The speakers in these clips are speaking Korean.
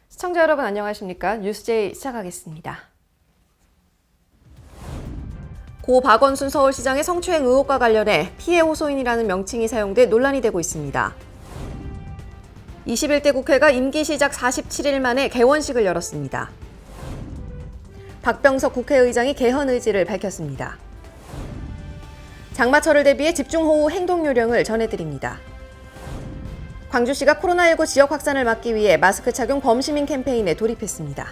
시청자 여러분 안녕하십니까? 뉴스제이 시작하겠습니다. 고 박원순 서울시장의 성추행 의혹과 관련해 피해 호소인이라는 명칭이 사용돼 논란이 되고 있습니다. 21대 국회가 임기 시작 47일 만에 개원식을 열었습니다. 박병석 국회의장이 개헌 의지를 밝혔습니다. 장마철을 대비해 집중호우 행동요령을 전해드립니다. 광주시가 코로나19 지역 확산을 막기 위해 마스크 착용 범시민 캠페인에 돌입했습니다.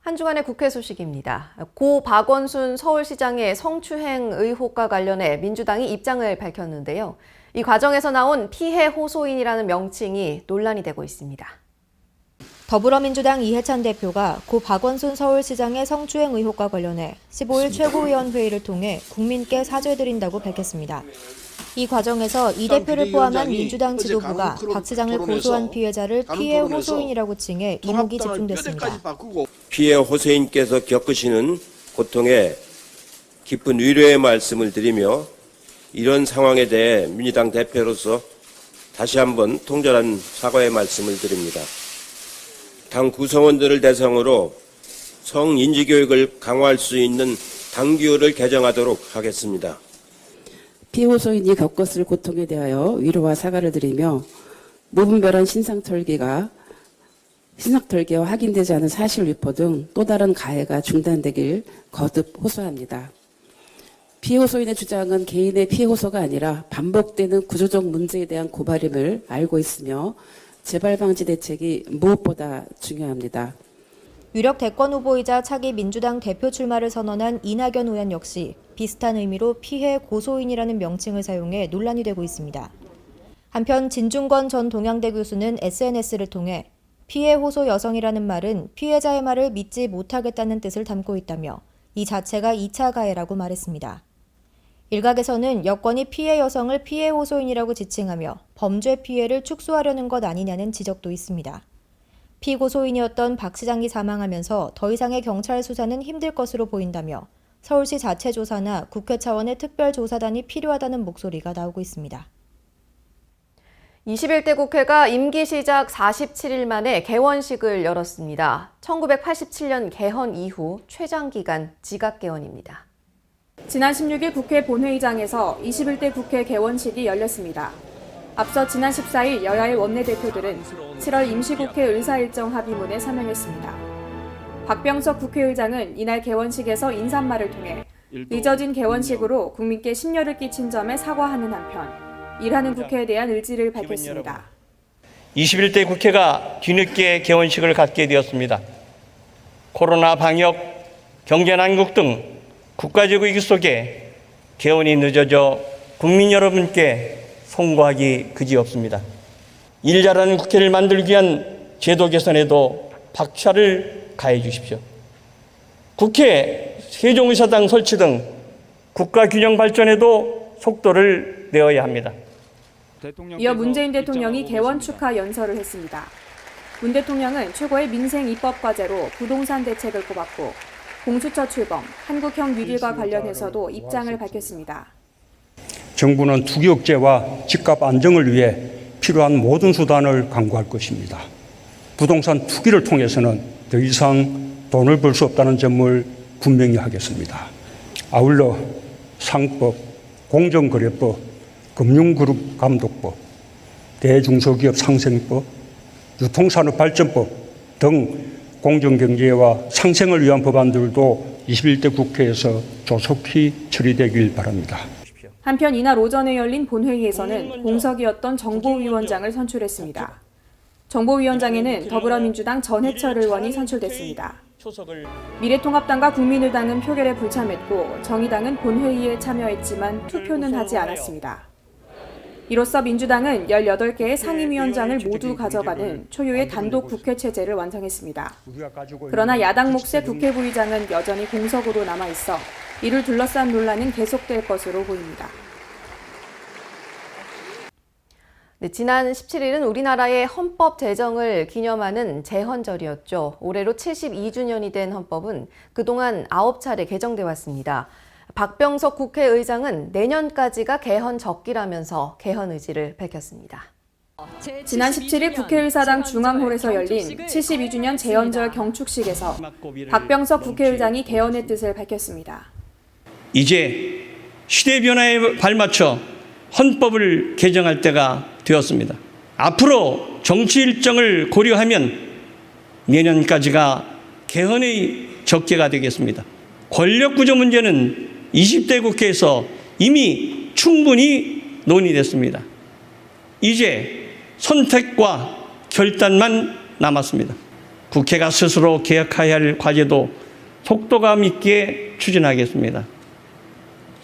한 주간의 국회 소식입니다. 고 박원순 서울시장의 성추행 의혹과 관련해 민주당이 입장을 밝혔는데요. 이 과정에서 나온 피해 호소인이라는 명칭이 논란이 되고 있습니다. 더불어민주당 이해찬 대표가 고 박원순 서울시장의 성추행 의혹과 관련해 15일 최고위원회의를 통해 국민께 사죄드린다고 밝혔습니다. 이 과정에서 이 대표를 포함한 민주당 지도부가 박 시장을 고소한 피해자를 피해 호소인이라고 칭해 이목이 집중됐습니다. 피해 호소인께서 겪으시는 고통에 깊은 위로의 말씀을 드리며 이런 상황에 대해 민주당 대표로서 다시 한번 통절한 사과의 말씀을 드립니다. 당 구성원들을 대상으로 성인지교육을 강화할 수 있는 당규를 개정하도록 하겠습니다. 피호소인이 겪었을 고통에 대하여 위로와 사과를 드리며 무분별한 신상털기와 확인되지 않은 사실 유포 등 또 다른 가해가 중단되길 거듭 호소합니다. 피호소인의 주장은 개인의 피호소가 아니라 반복되는 구조적 문제에 대한 고발임을 알고 있으며 재발 방지 대책이 무엇보다 중요합니다. 유력 대권 후보이자 차기 민주당 대표 출마를 선언한 이낙연 의원 역시 비슷한 의미로 피해 고소인이라는 명칭을 사용해 논란이 되고 있습니다. 한편 진중권 전 동양대 교수는 SNS를 통해 피해 호소 여성이라는 말은 피해자의 말을 믿지 못하겠다는 뜻을 담고 있다며 이 자체가 2차 가해라고 말했습니다. 일각에서는 여권이 피해 여성을 피해 호소인이라고 지칭하며 범죄 피해를 축소하려는 것 아니냐는 지적도 있습니다. 피고소인이었던 박 시장이 사망하면서 더 이상의 경찰 수사는 힘들 것으로 보인다며 서울시 자체 조사나 국회 차원의 특별조사단이 필요하다는 목소리가 나오고 있습니다. 21대 국회가 임기 시작 47일 만에 개원식을 열었습니다. 1987년 개헌 이후 최장기간 지각개원입니다. 지난 16일 국회 본회의장에서 21대 국회 개원식이 열렸습니다. 앞서 지난 14일 여야의 원내대표들은 7월 임시국회 의사일정 합의문에 서명했습니다. 박병석 국회의장은 이날 개원식에서 인사말을 통해 늦어진 개원식으로 국민께 심려를 끼친 점에 사과하는 한편 일하는 국회에 대한 의지를 밝혔습니다. 21대 국회가 뒤늦게 개원식을 갖게 되었습니다. 코로나 방역, 경제 난국 등 국가적 위기 속에 개원이 늦어져 국민 여러분께 송구하기 그지없습니다. 일 잘하는 국회를 만들기 위한 제도 개선에도 박차를 가해 주십시오. 국회 세종의사당 설치 등 국가 균형 발전에도 속도를 내어야 합니다. 이어 문재인 대통령이 개원 축하 연설을 했습니다. 문 대통령은 최고의 민생 입법 과제로 부동산 대책을 꼽았고 공수처 출범, 한국형 뉴딜과 관련해서도 입장을 밝혔습니다. 정부는 투기 억제와 집값 안정을 위해 필요한 모든 수단을 강구할 것입니다. 부동산 투기를 통해서는 더 이상 돈을 벌 수 없다는 점을 분명히 하겠습니다. 아울러 상법, 공정거래법, 금융그룹 감독법, 대중소기업 상생법, 유통산업발전법 등 공정경제와 상생을 위한 법안들도 21대 국회에서 조속히 처리되길 바랍니다. 한편 이날 오전에 열린 본회의에서는 공석이었던 정보위원장을 선출했습니다. 정보위원장에는 더불어민주당 전해철 의원이 선출됐습니다. 미래통합당과 국민의당은 표결에 불참했고 정의당은 본회의에 참여했지만 투표는 하지 않았습니다. 이로써 민주당은 18개의 상임위원장을 모두 가져가는 초유의 단독 국회 체제를 완성했습니다. 그러나 야당 몫의 국회 부의장은 여전히 공석으로 남아있어 이를 둘러싼 논란은 계속될 것으로 보입니다. 네, 지난 17일은 우리나라의 헌법 제정을 기념하는 제헌절이었죠. 올해로 72주년이 된 헌법은 그동안 9차례 개정돼 왔습니다. 박병석 국회의장은 내년까지가 개헌 적기라면서 개헌 의지를 밝혔습니다. 지난 17일 국회의사당 중앙홀에서 열린 72주년 재연절 경축식에서 박병석 국회의장이 개헌의 뜻을 밝혔습니다. 이제 시대 변화에 발맞춰 헌법을 개정할 때가 되었습니다. 앞으로 정치 일정을 고려하면 내년까지가 개헌의 적기가 되겠습니다. 권력구조 문제는 20대 국회에서 이미 충분히 논의됐습니다. 이제 선택과 결단만 남았습니다. 국회가 스스로 개혁해야 할 과제도 속도감 있게 추진하겠습니다.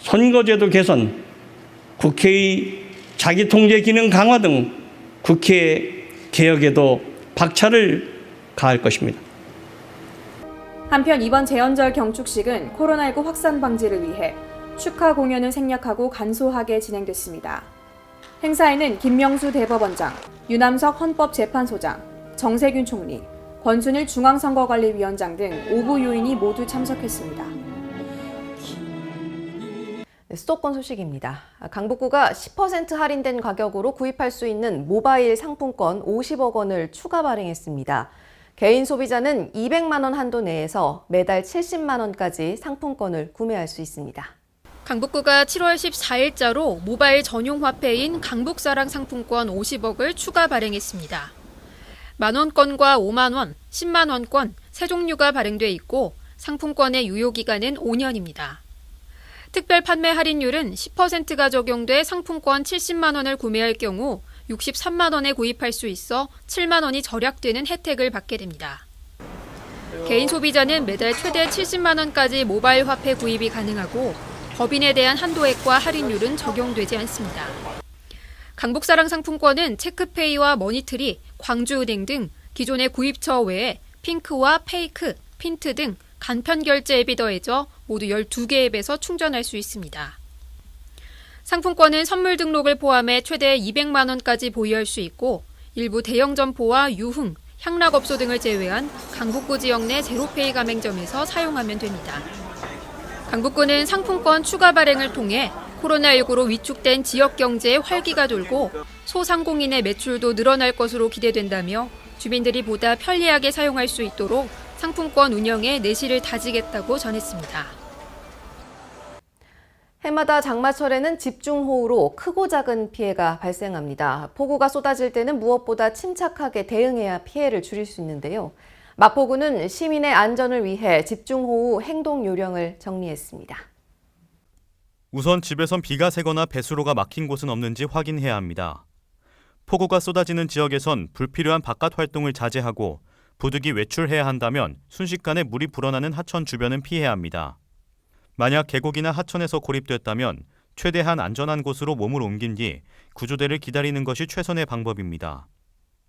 선거제도 개선, 국회의 자기통제 기능 강화 등 국회 개혁에도 박차를 가할 것입니다. 한편 이번 재연절 경축식은 코로나19 확산 방지를 위해 축하 공연을 생략하고 간소하게 진행됐습니다. 행사에는 김명수 대법원장, 유남석 헌법재판소장, 정세균 총리, 권순일 중앙선거관리위원장 등 5부 요인이 모두 참석했습니다. 수도권 소식입니다. 강북구가 10% 할인된 가격으로 구입할 수 있는 모바일 상품권 50억 원을 추가 발행했습니다. 개인 소비자는 200만 원 한도 내에서 매달 70만 원까지 상품권을 구매할 수 있습니다. 강북구가 7월 14일자로 모바일 전용 화폐인 강북사랑 상품권 50억을 추가 발행했습니다. 만원권과 5만원, 10만원권 세 종류가 발행돼 있고 상품권의 유효기간은 5년입니다. 특별 판매 할인율은 10%가 적용돼 상품권 70만 원을 구매할 경우 63만 원에 구입할 수 있어 7만 원이 절약되는 혜택을 받게 됩니다. 개인 소비자는 매달 최대 70만 원까지 모바일 화폐 구입이 가능하고 법인에 대한 한도액과 할인율은 적용되지 않습니다. 강북사랑 상품권은 체크페이와 머니트리, 광주은행 등 기존의 구입처 외에 핑크와 페이크, 핀트 등 간편 결제 앱이 더해져 모두 12개 앱에서 충전할 수 있습니다. 상품권은 선물 등록을 포함해 최대 200만 원까지 보유할 수 있고 일부 대형 점포와 유흥, 향락업소 등을 제외한 강북구 지역 내 제로페이 가맹점에서 사용하면 됩니다. 강북구는 상품권 추가 발행을 통해 코로나19로 위축된 지역 경제에 활기가 돌고 소상공인의 매출도 늘어날 것으로 기대된다며 주민들이 보다 편리하게 사용할 수 있도록 상품권 운영에 내실을 다지겠다고 전했습니다. 해마다 장마철에는 집중호우로 크고 작은 피해가 발생합니다. 폭우가 쏟아질 때는 무엇보다 침착하게 대응해야 피해를 줄일 수 있는데요. 마포구는 시민의 안전을 위해 집중호우 행동 요령을 정리했습니다. 우선 집에선 비가 새거나 배수로가 막힌 곳은 없는지 확인해야 합니다. 폭우가 쏟아지는 지역에선 불필요한 바깥 활동을 자제하고 부득이 외출해야 한다면 순식간에 물이 불어나는 하천 주변은 피해야 합니다. 만약 계곡이나 하천에서 고립됐다면 최대한 안전한 곳으로 몸을 옮긴 뒤 구조대를 기다리는 것이 최선의 방법입니다.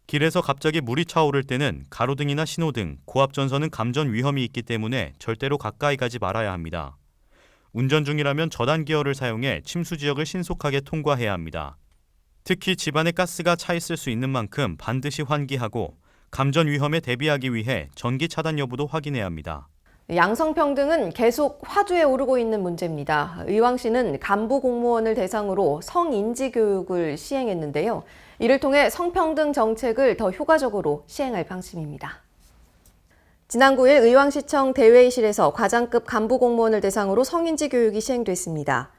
길에서 갑자기 물이 차오를 때는 가로등이나 신호등, 고압전선은 감전 위험이 있기 때문에 절대로 가까이 가지 말아야 합니다. 운전 중이라면 저단 기어를 사용해 침수 지역을 신속하게 통과해야 합니다. 특히 집안에 가스가 차 있을 수 있는 만큼 반드시 환기하고 감전 위험에 대비하기 위해 전기 차단 여부도 확인해야 합니다. 양성평등은 계속 화두에 오르고 있는 문제입니다. 의왕시는 간부 공무원을 대상으로 성인지 교육을 시행했는데요. 이를 통해 성평등 정책을 더 효과적으로 시행할 방침입니다. 지난 9일 의왕시청 대회의실에서 과장급 간부 공무원을 대상으로 성인지 교육이 시행됐습니다.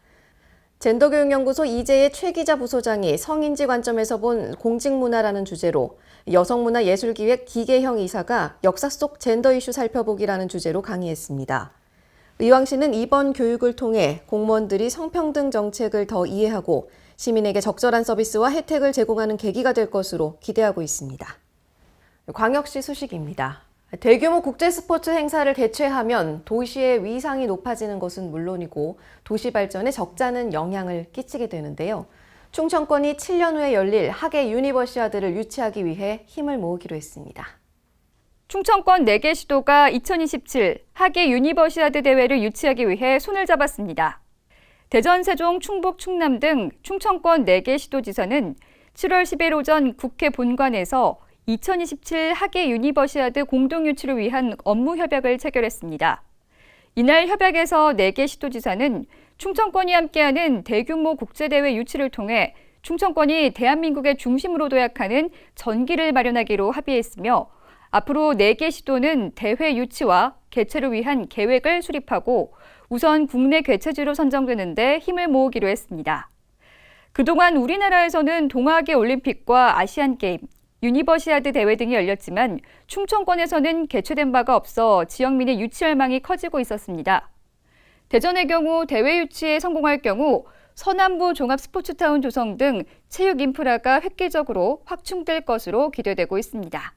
젠더교육연구소 이재의 최 기자 부소장이 성인지 관점에서 본 공직문화라는 주제로 여성문화예술기획 기계형 이사가 역사 속 젠더 이슈 살펴보기라는 주제로 강의했습니다. 의왕시는 이번 교육을 통해 공무원들이 성평등 정책을 더 이해하고 시민에게 적절한 서비스와 혜택을 제공하는 계기가 될 것으로 기대하고 있습니다. 광역시 소식입니다. 대규모 국제 스포츠 행사를 개최하면 도시의 위상이 높아지는 것은 물론이고 도시 발전에 적잖은 영향을 끼치게 되는데요. 충청권이 7년 후에 열릴 하계 유니버시아드를 유치하기 위해 힘을 모으기로 했습니다. 충청권 4개 시도가 2027 하계 유니버시아드 대회를 유치하기 위해 손을 잡았습니다. 대전, 세종, 충북, 충남 등 충청권 4개 시도지사는 7월 10일 오전 국회 본관에서 2027 하계 유니버시아드 공동 유치를 위한 업무 협약을 체결했습니다. 이날 협약에서 4개 시도지사는 충청권이 함께하는 대규모 국제대회 유치를 통해 충청권이 대한민국의 중심으로 도약하는 전기를 마련하기로 합의했으며 앞으로 4개 시도는 대회 유치와 개최를 위한 계획을 수립하고 우선 국내 개최지로 선정되는 데 힘을 모으기로 했습니다. 그동안 우리나라에서는 동아시아 올림픽과 아시안게임, 유니버시아드 대회 등이 열렸지만 충청권에서는 개최된 바가 없어 지역민의 유치 열망이 커지고 있었습니다. 대전의 경우 대회 유치에 성공할 경우 서남부 종합스포츠타운 조성 등 체육 인프라가 획기적으로 확충될 것으로 기대되고 있습니다.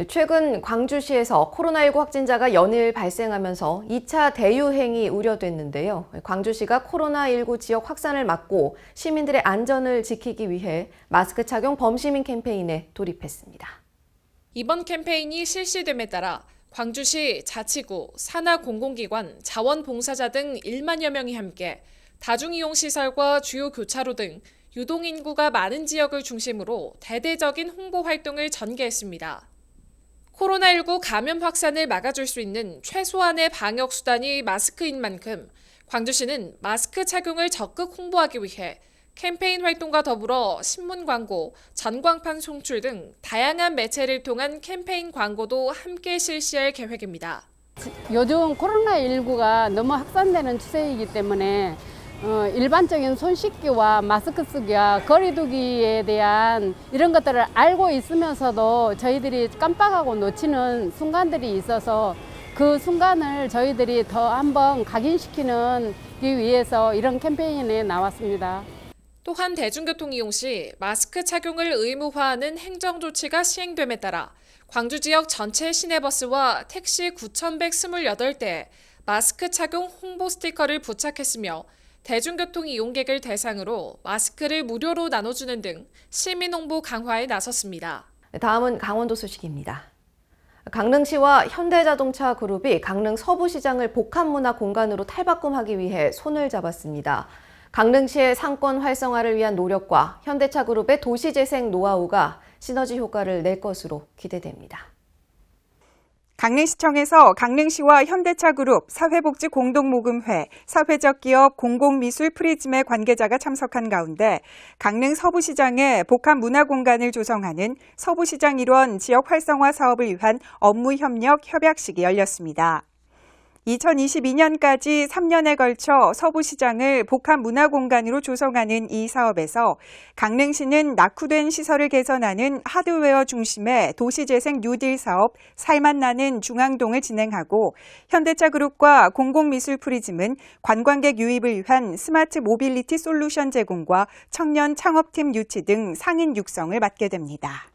최근 광주시에서 코로나19 확진자가 연일 발생하면서 2차 대유행이 우려됐는데요. 광주시가 코로나19 지역 확산을 막고 시민들의 안전을 지키기 위해 마스크 착용 범시민 캠페인에 돌입했습니다. 이번 캠페인이 실시됨에 따라 광주시 자치구, 산하 공공기관, 자원봉사자 등 1만여 명이 함께 다중이용시설과 주요 교차로 등 유동인구가 많은 지역을 중심으로 대대적인 홍보 활동을 전개했습니다. 코로나19 감염 확산을 막아줄 수 있는 최소한의 방역 수단이 마스크인 만큼 광주시는 마스크 착용을 적극 홍보하기 위해 캠페인 활동과 더불어 신문 광고, 전광판 송출 등 다양한 매체를 통한 캠페인 광고도 함께 실시할 계획입니다. 요즘 코로나19가 너무 확산되는 추세이기 때문에 일반적인 손 씻기와 마스크 쓰기와 거리 두기에 대한 이런 것들을 알고 있으면서도 저희들이 깜빡하고 놓치는 순간들이 있어서 그 순간을 저희들이 더 한번 각인시키기 위해서 이런 캠페인에 나왔습니다. 또한 대중교통 이용 시 마스크 착용을 의무화하는 행정조치가 시행됨에 따라 광주 지역 전체 시내버스와 택시 9,128대에 마스크 착용 홍보 스티커를 부착했으며 대중교통 이용객을 대상으로 마스크를 무료로 나눠주는 등 시민 홍보 강화에 나섰습니다. 다음은 강원도 소식입니다. 강릉시와 현대자동차 그룹이 강릉 서부시장을 복합문화 공간으로 탈바꿈하기 위해 손을 잡았습니다. 강릉시의 상권 활성화를 위한 노력과 현대차 그룹의 도시재생 노하우가 시너지 효과를 낼 것으로 기대됩니다. 강릉시청에서 강릉시와 현대차그룹 사회복지공동모금회, 사회적 기업 공공미술 프리즘의 관계자가 참석한 가운데 강릉 서부시장에 복합문화공간을 조성하는 서부시장 일원 지역 활성화 사업을 위한 업무협력 협약식이 열렸습니다. 2022년까지 3년에 걸쳐 서부시장을 복합문화공간으로 조성하는 이 사업에서 강릉시는 낙후된 시설을 개선하는 하드웨어 중심의 도시재생 뉴딜 사업 살맛나는 중앙동을 진행하고 현대차그룹과 공공미술 프리즘은 관광객 유입을 위한 스마트 모빌리티 솔루션 제공과 청년 창업팀 유치 등 상인 육성을 맡게 됩니다.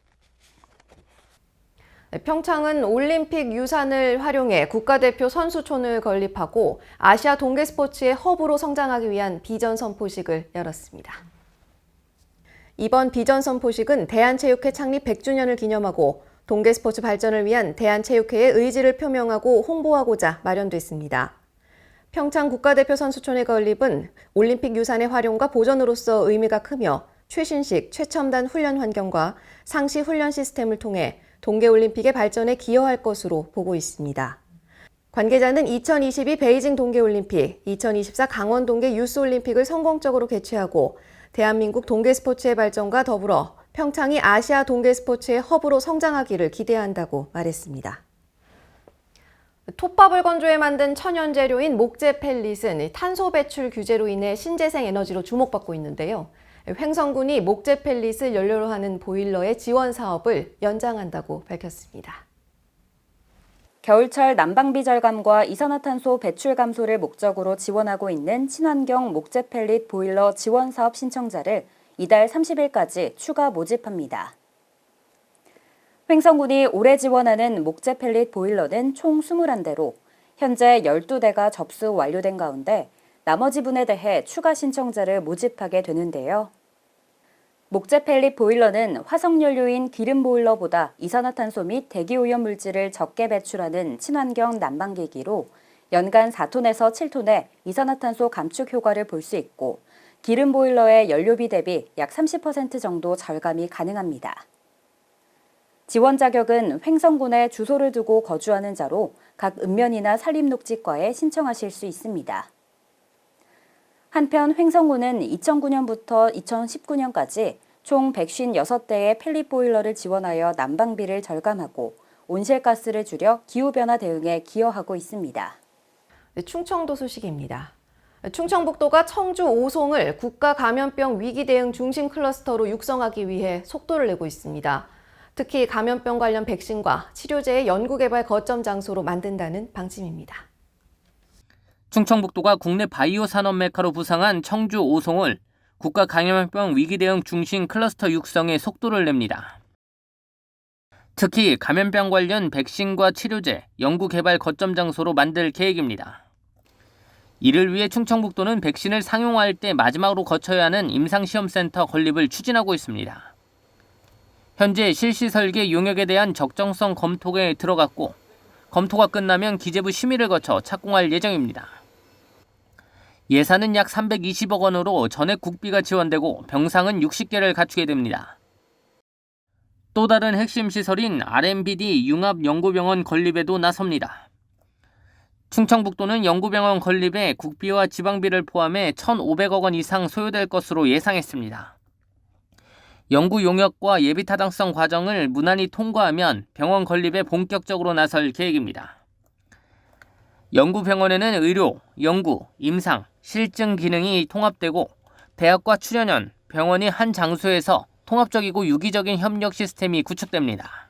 평창은 올림픽 유산을 활용해 국가대표 선수촌을 건립하고 아시아 동계 스포츠의 허브로 성장하기 위한 비전 선포식을 열었습니다. 이번 비전 선포식은 대한체육회 창립 100주년을 기념하고 동계 스포츠 발전을 위한 대한체육회의 의지를 표명하고 홍보하고자 마련됐습니다. 평창 국가대표 선수촌의 건립은 올림픽 유산의 활용과 보존으로서 의미가 크며 최신식, 최첨단 훈련 환경과 상시 훈련 시스템을 통해 동계올림픽의 발전에 기여할 것으로 보고 있습니다. 관계자는 2022 베이징 동계올림픽, 2024 강원 동계 유스올림픽을 성공적으로 개최하고 대한민국 동계 스포츠의 발전과 더불어 평창이 아시아 동계 스포츠의 허브로 성장하기를 기대한다고 말했습니다. 톱밥을 건조해 만든 천연 재료인 목재 펠릿은 탄소 배출 규제로 인해 신재생 에너지로 주목받고 있는데요. 횡성군이 목재 펠릿을 연료로 하는 보일러의 지원 사업을 연장한다고 밝혔습니다. 겨울철 난방비 절감과 이산화탄소 배출 감소를 목적으로 지원하고 있는 친환경 목재 펠릿 보일러 지원 사업 신청자를 이달 30일까지 추가 모집합니다. 횡성군이 올해 지원하는 목재 펠릿 보일러는 총 21대로 현재 12대가 접수 완료된 가운데 나머지 분에 대해 추가 신청자를 모집하게 되는데요. 목재 펠릿 보일러는 화석연료인 기름 보일러보다 이산화탄소 및 대기오염 물질을 적게 배출하는 친환경 난방기기로 연간 4톤에서 7톤의 이산화탄소 감축 효과를 볼 수 있고 기름 보일러의 연료비 대비 약 30% 정도 절감이 가능합니다. 지원 자격은 횡성군에 주소를 두고 거주하는 자로 각 읍면이나 산림녹지과에 신청하실 수 있습니다. 한편 횡성구는 2009년부터 2019년까지 총 156대의 펠릿 보일러를 지원하여 난방비를 절감하고 온실가스를 줄여 기후변화 대응에 기여하고 있습니다. 네, 충청도 소식입니다. 충청북도가 청주 오송을 국가감염병 위기 대응 중심 클러스터로 육성하기 위해 속도를 내고 있습니다. 특히 감염병 관련 백신과 치료제의 연구개발 거점 장소로 만든다는 방침입니다. 충청북도가 국내 바이오 산업 메카로 부상한 청주 오송을 국가감염병 위기 대응 중심 클러스터 육성에 속도를 냅니다. 특히 감염병 관련 백신과 치료제, 연구개발 거점 장소로 만들 계획입니다. 이를 위해 충청북도는 백신을 상용화할 때 마지막으로 거쳐야 하는 임상시험센터 건립을 추진하고 있습니다. 현재 실시 설계 용역에 대한 적정성 검토에 들어갔고 검토가 끝나면 기재부 심의를 거쳐 착공할 예정입니다. 예산은 약 320억 원으로 전액 국비가 지원되고 병상은 60개를 갖추게 됩니다. 또 다른 핵심 시설인 RMBD 융합연구병원 건립에도 나섭니다. 충청북도는 연구병원 건립에 국비와 지방비를 포함해 1,500억 원 이상 소요될 것으로 예상했습니다. 연구 용역과 예비 타당성 과정을 무난히 통과하면 병원 건립에 본격적으로 나설 계획입니다. 연구병원에는 의료, 연구, 임상, 실증 기능이 통합되고 대학과 출연연, 병원이 한 장소에서 통합적이고 유기적인 협력 시스템이 구축됩니다.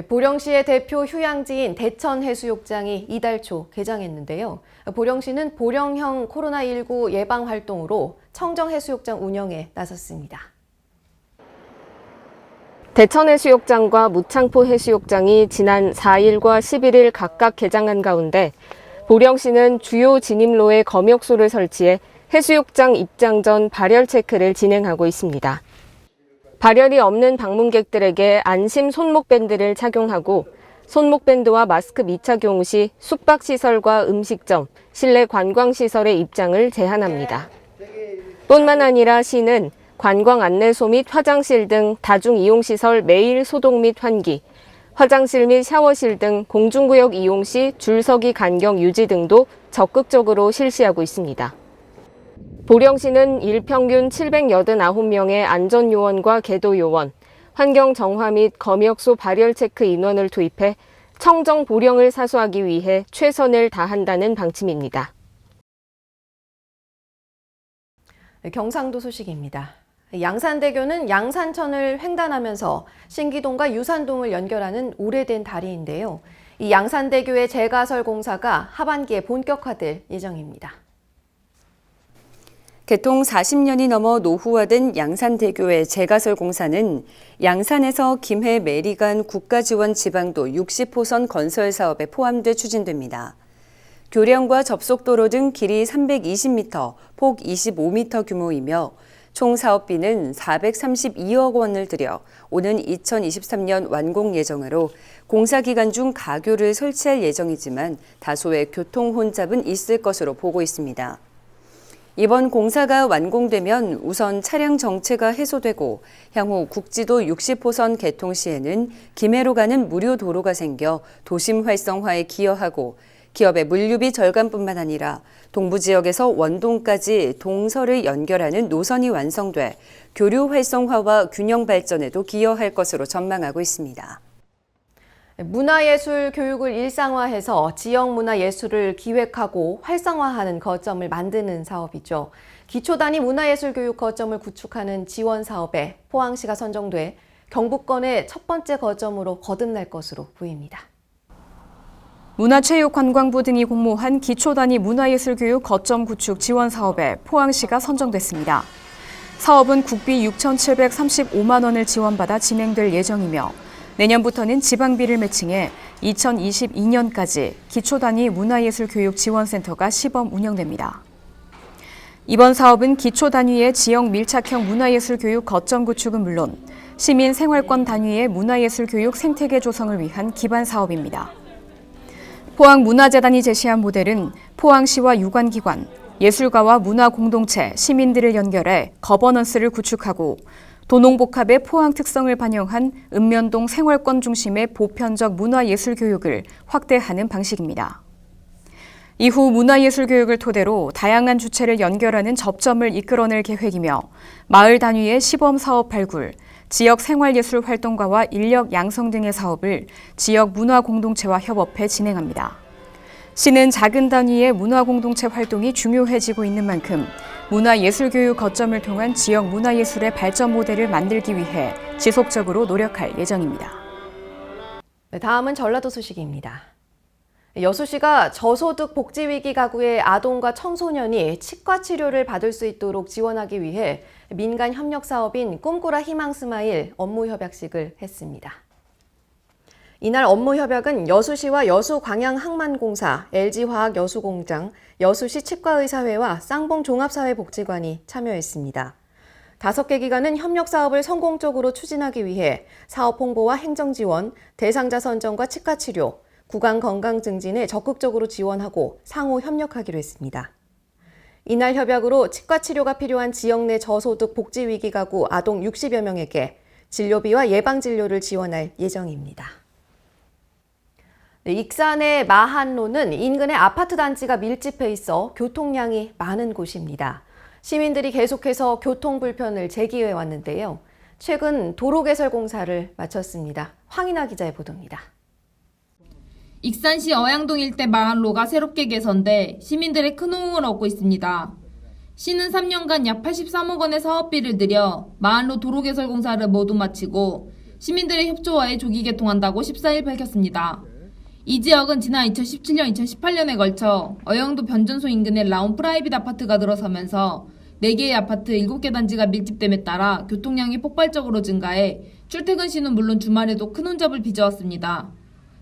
보령시의 대표 휴양지인 대천해수욕장이 이달 초 개장했는데요. 보령시는 보령형 코로나19 예방 활동으로 청정해수욕장 운영에 나섰습니다. 대천해수욕장과 무창포 해수욕장이 지난 4일과 11일 각각 개장한 가운데 보령시는 주요 진입로에 검역소를 설치해 해수욕장 입장 전 발열 체크를 진행하고 있습니다. 발열이 없는 방문객들에게 안심 손목밴드를 착용하고 손목밴드와 마스크 미착용 시 숙박시설과 음식점, 실내 관광시설의 입장을 제한합니다. 뿐만 아니라 시는 관광 안내소 및 화장실 등 다중이용시설 매일 소독 및 환기, 화장실 및 샤워실 등 공중구역 이용 시 줄서기 간격 유지 등도 적극적으로 실시하고 있습니다. 보령시는 일평균 789명의 안전요원과 계도요원, 환경정화 및 검역소 발열 체크 인원을 투입해 청정 보령을 사수하기 위해 최선을 다한다는 방침입니다. 경상도 소식입니다. 양산대교는 양산천을 횡단하면서 신기동과 유산동을 연결하는 오래된 다리인데요. 이 양산대교의 재가설 공사가 하반기에 본격화될 예정입니다. 개통 40년이 넘어 노후화된 양산대교의 재가설 공사는 양산에서 김해 매리간 국가지원 지방도 60호선 건설 사업에 포함돼 추진됩니다. 교량과 접속도로 등 길이 320m, 폭 25m 규모이며 총 사업비는 432억 원을 들여 오는 2023년 완공 예정으로 공사 기간 중 가교를 설치할 예정이지만 다소의 교통 혼잡은 있을 것으로 보고 있습니다. 이번 공사가 완공되면 우선 차량 정체가 해소되고 향후 국지도 60호선 개통 시에는 김해로 가는 무료 도로가 생겨 도심 활성화에 기여하고 기업의 물류비 절감뿐만 아니라 동부 지역에서 원동까지 동서를 연결하는 노선이 완성돼 교류 활성화와 균형 발전에도 기여할 것으로 전망하고 있습니다. 문화예술 교육을 일상화해서 지역 문화예술을 기획하고 활성화하는 거점을 만드는 사업이죠. 기초단위 문화예술 교육 거점을 구축하는 지원 사업에 포항시가 선정돼 경북권의 첫 번째 거점으로 거듭날 것으로 보입니다. 문화체육관광부 등이 공모한 기초단위 문화예술교육 거점 구축 지원 사업에 포항시가 선정됐습니다. 사업은 국비 6,735만 원을 지원받아 진행될 예정이며 내년부터는 지방비를 매칭해 2022년까지 기초단위 문화예술교육 지원센터가 시범 운영됩니다. 이번 사업은 기초단위의 지역 밀착형 문화예술교육 거점 구축은 물론 시민 생활권 단위의 문화예술교육 생태계 조성을 위한 기반 사업입니다. 포항문화재단이 제시한 모델은 포항시와 유관기관, 예술가와 문화공동체, 시민들을 연결해 거버넌스를 구축하고 도농복합의 포항 특성을 반영한 읍면동 생활권 중심의 보편적 문화예술 교육을 확대하는 방식입니다. 이후 문화예술교육을 토대로 다양한 주체를 연결하는 접점을 이끌어낼 계획이며 마을 단위의 시범사업 발굴, 지역 생활예술 활동가와 인력 양성 등의 사업을 지역 문화공동체와 협업해 진행합니다. 시는 작은 단위의 문화공동체 활동이 중요해지고 있는 만큼 문화예술교육 거점을 통한 지역 문화예술의 발전 모델을 만들기 위해 지속적으로 노력할 예정입니다. 네, 다음은 전라도 소식입니다. 여수시가 저소득 복지위기 가구의 아동과 청소년이 치과 치료를 받을 수 있도록 지원하기 위해 민간 협력 사업인 꿈꾸라 희망스마일 업무 협약식을 했습니다. 이날 업무 협약은 여수시와 여수광양항만공사, LG화학 여수공장, 여수시 치과의사회와 쌍봉 종합사회복지관이 참여했습니다. 5개 기관은 협력 사업을 성공적으로 추진하기 위해 사업 홍보와 행정 지원, 대상자 선정과 치과 치료, 구강 건강 증진에 적극적으로 지원하고 상호 협력하기로 했습니다. 이날 협약으로 치과 치료가 필요한 지역 내 저소득 복지위기 가구 아동 60여 명에게 진료비와 예방진료를 지원할 예정입니다. 익산의 마한로는 인근의 아파트 단지가 밀집해 있어 교통량이 많은 곳입니다. 시민들이 계속해서 교통 불편을 제기해 왔는데요. 최근 도로 개설 공사를 마쳤습니다. 황인아 기자의 보도입니다. 익산시 어양동 일대 마한로가 새롭게 개선돼 시민들의 큰 호응을 얻고 있습니다. 시는 3년간 약 83억 원의 사업비를 들여 마한로 도로 개설 공사를 모두 마치고 시민들의 협조하에 조기 개통한다고 14일 밝혔습니다. 이 지역은 지난 2017년, 2018년에 걸쳐 어영도 변전소 인근의 라운 프라이빗 아파트가 들어서면서 4개의 아파트 7개 단지가 밀집됨에 따라 교통량이 폭발적으로 증가해 출퇴근 시는 물론 주말에도 큰 혼잡을 빚어왔습니다.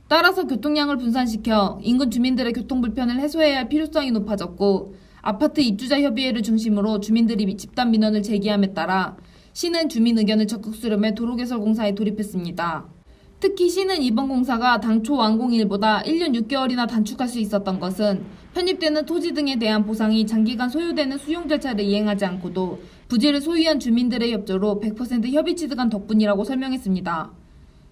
따라서 교통량을 분산시켜 인근 주민들의 교통 불편을 해소해야 할 필요성이 높아졌고 아파트 입주자 협의회를 중심으로 주민들이 집단 민원을 제기함에 따라 시는 주민 의견을 적극 수렴해 도로 개설 공사에 돌입했습니다. 특히 시는 이번 공사가 당초 완공일보다 1년 6개월이나 단축할 수 있었던 것은 편입되는 토지 등에 대한 보상이 장기간 소요되는 수용 절차를 이행하지 않고도 부지를 소유한 주민들의 협조로 100% 협의 취득한 덕분이라고 설명했습니다.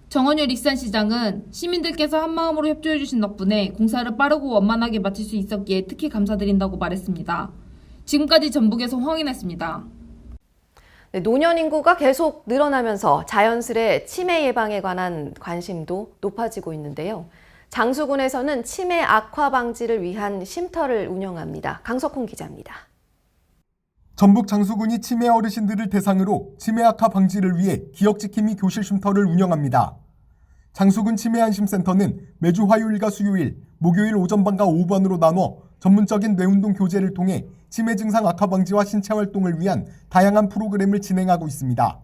정원율 익산시장은 시민들께서 한마음으로 협조해 주신 덕분에 공사를 빠르고 원만하게 마칠 수 있었기에 특히 감사드린다고 말했습니다. 지금까지 전북에서 황인했습니다. 노년 인구가 계속 늘어나면서 자연스레 치매 예방에 관한 관심도 높아지고 있는데요. 장수군에서는 치매 악화 방지를 위한 쉼터를 운영합니다. 강석훈 기자입니다. 전북 장수군이 치매 어르신들을 대상으로 치매 악화 방지를 위해 기억지킴이 교실 쉼터를 운영합니다. 장수군 치매안심센터는 매주 화요일과 수요일, 목요일 오전반과 오후반으로 나눠 전문적인 뇌운동 교재를 통해 치매 증상 악화 방지와 신체 활동을 위한 다양한 프로그램을 진행하고 있습니다.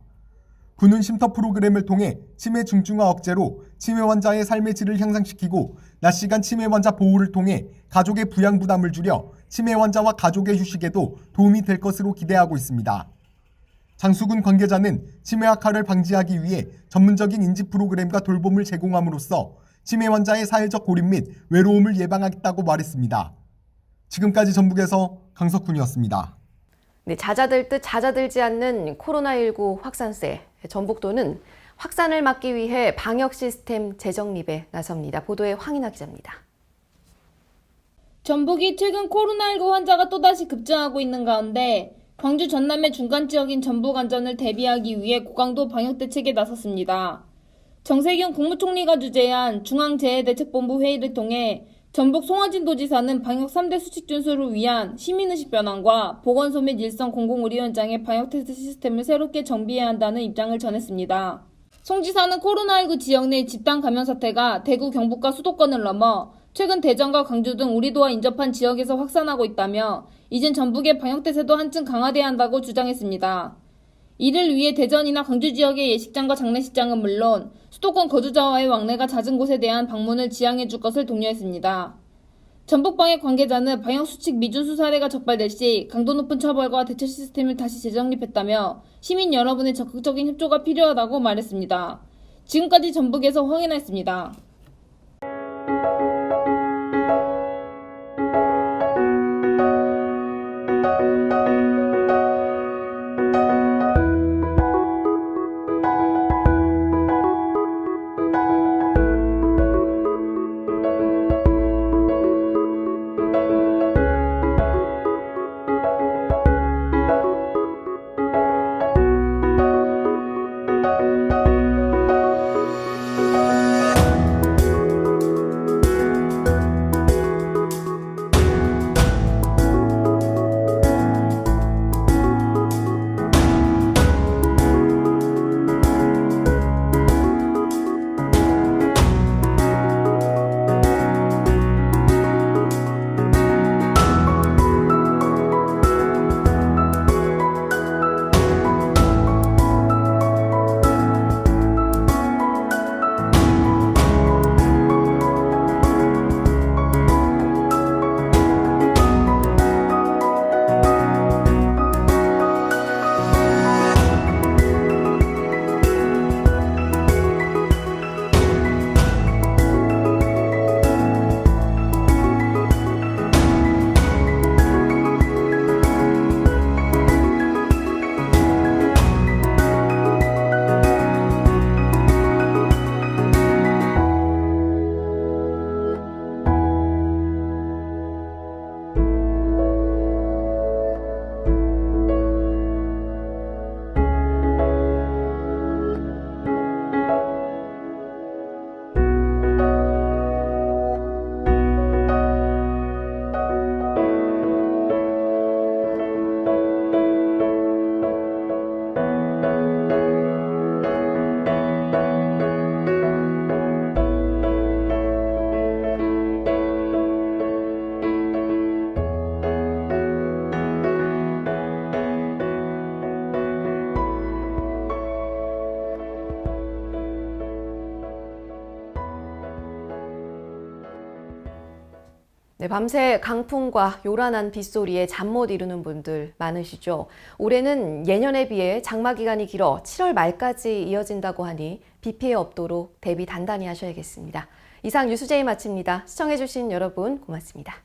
군은 쉼터 프로그램을 통해 치매 중증화 억제로 치매 환자의 삶의 질을 향상시키고 낮 시간 치매 환자 보호를 통해 가족의 부양 부담을 줄여 치매 환자와 가족의 휴식에도 도움이 될 것으로 기대하고 있습니다. 장수군 관계자는 치매 악화를 방지하기 위해 전문적인 인지 프로그램과 돌봄을 제공함으로써 치매 환자의 사회적 고립 및 외로움을 예방하겠다고 말했습니다. 지금까지 전북에서 강석훈이었습니다. 네, 잦아들 듯 잦아들지 않는 코로나19 확산세. 전북도는 확산을 막기 위해 방역 시스템 재정립에 나섭니다. 보도에 황인아 기자입니다. 전북이 최근 코로나19 환자가 또다시 급증하고 있는 가운데 광주 전남의 중간 지역인 전북 안전을 대비하기 위해 고강도 방역 대책에 나섰습니다. 정세균 국무총리가 주재한 중앙재해대책본부 회의를 통해 전북 송화진 도지사는 방역 3대 수칙 준수를 위한 시민의식 변환과 보건소 및 일선 공공의료 현장의 방역 테스트 시스템을 새롭게 정비해야 한다는 입장을 전했습니다. 송 지사는 코로나19 지역 내 집단 감염 사태가 대구, 경북과 수도권을 넘어 최근 대전과 광주 등 우리도와 인접한 지역에서 확산하고 있다며 이젠 전북의 방역 대세도 한층 강화돼야 한다고 주장했습니다. 이를 위해 대전이나 광주 지역의 예식장과 장례식장은 물론 수도권 거주자와의 왕래가 잦은 곳에 대한 방문을 지양해 줄 것을 독려했습니다. 전북방역 관계자는 방역수칙 미준수 사례가 적발될 시 강도 높은 처벌과 대처 시스템을 다시 재정립했다며 시민 여러분의 적극적인 협조가 필요하다고 말했습니다. 지금까지 전북에서 황인아였습니다. 네, 밤새 강풍과 요란한 빗소리에 잠 못 이루는 분들 많으시죠? 올해는 예년에 비해 장마 기간이 길어 7월 말까지 이어진다고 하니 비 피해 없도록 대비 단단히 하셔야겠습니다. 이상 뉴스제이 마칩니다. 시청해주신 여러분 고맙습니다.